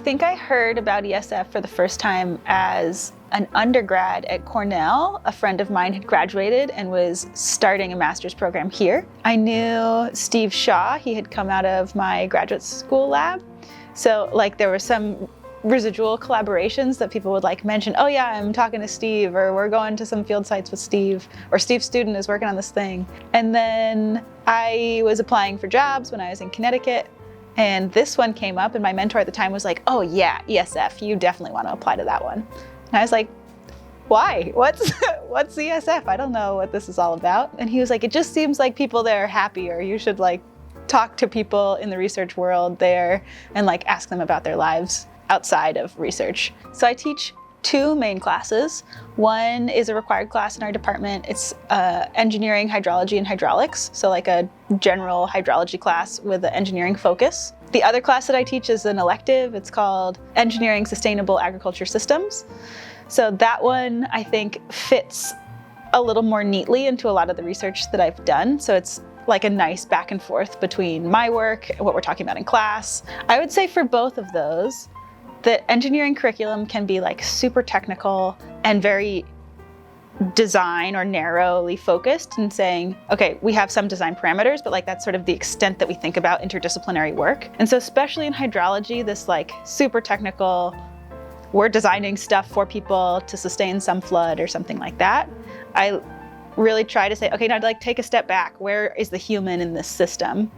think I heard about ESF for the first time as an undergrad at Cornell. A friend of mine had graduated and was starting a master's program here. I knew Steve Shaw. He had come out of my graduate school lab. So like there were some residual collaborations that people would like mention, oh yeah, I'm talking to Steve, or we're going to some field sites with Steve, or Steve's student is working on this thing. And then I was applying for jobs when I was in Connecticut, and this one came up, and my mentor at the time was like, oh yeah, ESF, you definitely want to apply to that one. And I was like, why? What's ESF? I don't know what this is all about. And he was like, it just seems like people there are happier. You should like talk to people in the research world there and like ask them about their lives outside of research. So I teach two main classes. One is a required class in our department. It's engineering, hydrology, and hydraulics. So like a general hydrology class with an engineering focus. The other class that I teach is an elective. It's called Engineering Sustainable Agriculture Systems. So that one I think fits a little more neatly into a lot of the research that I've done. So it's like a nice back and forth between my work and what we're talking about in class. I would say for both of those, the engineering curriculum can be like super technical and very design or narrowly focused and saying, okay, we have some design parameters, but like that's sort of the extent that we think about interdisciplinary work. And so especially in hydrology, this like super technical, we're designing stuff for people to sustain some flood or something like that. I really try to say, okay, now like take a step back. Where is the human in this system?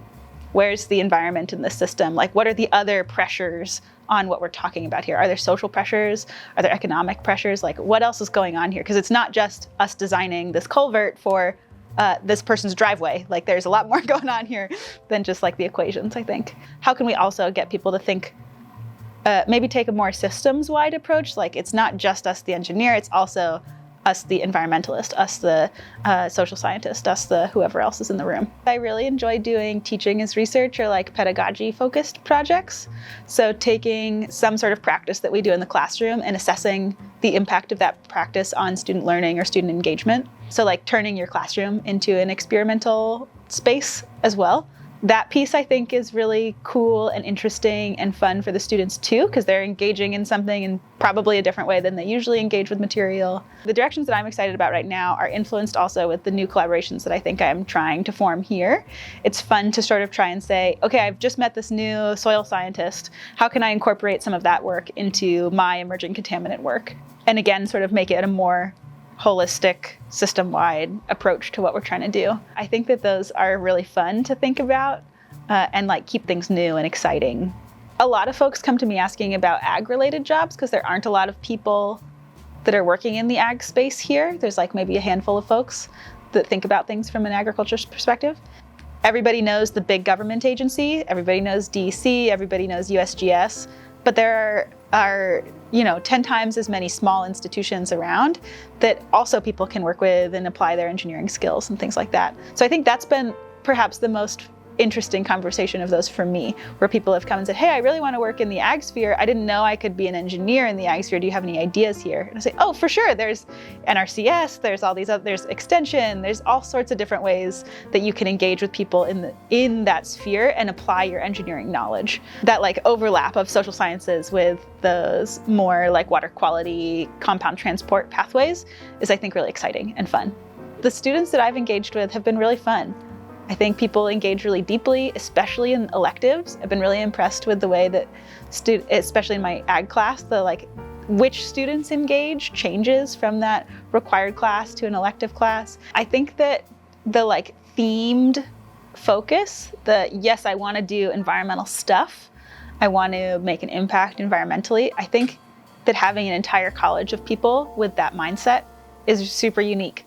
Where's the environment in this system? Like what are the other pressures on what we're talking about here? Are there social pressures? Are there economic pressures? Like what else is going on here? Because it's not just us designing this culvert for this person's driveway. Like there's a lot more going on here than just like the equations, I think. How can we also get people to think, maybe take a more systems-wide approach? Like it's not just us, the engineer, it's also us, the environmentalist, us, the social scientist, us, the whoever else is in the room. I really enjoy doing teaching as research or like pedagogy-focused projects. So taking some sort of practice that we do in the classroom and assessing the impact of that practice on student learning or student engagement. So like turning your classroom into an experimental space as well. That piece I think is really cool and interesting and fun for the students too, because they're engaging in something in probably a different way than they usually engage with material. The directions that I'm excited about right now are influenced also with the new collaborations that I think I'm trying to form here. It's fun to sort of try and say, okay, I've just met this new soil scientist. How can I incorporate some of that work into my emerging contaminant work? And again, sort of make it a more holistic, system-wide approach to what we're trying to do. I think that those are really fun to think about and like keep things new and exciting. A lot of folks come to me asking about ag-related jobs because there aren't a lot of people that are working in the ag space here. There's like maybe a handful of folks that think about things from an agriculture perspective. Everybody knows the big government agency, everybody knows DEC, everybody knows USGS, but there are 10 times as many small institutions around that also people can work with and apply their engineering skills and things like that. So I think that's been perhaps the most interesting conversation of those for me, where people have come and said, hey, I really want to work in the ag sphere. I didn't know I could be an engineer in the ag sphere. Do you have any ideas here? And I say, oh, for sure. There's NRCS, there's all these other, there's extension, there's all sorts of different ways that you can engage with people in that sphere and apply your engineering knowledge. That like overlap of social sciences with those more like water quality, compound transport pathways is, I think, really exciting and fun. The students that I've engaged with have been really fun. I think people engage really deeply, especially in electives. I've been really impressed with the way that, especially in my ag class, which students engage changes from that required class to an elective class. I think that the like themed focus, yes, I want to do environmental stuff, I want to make an impact environmentally. I think that having an entire college of people with that mindset is super unique.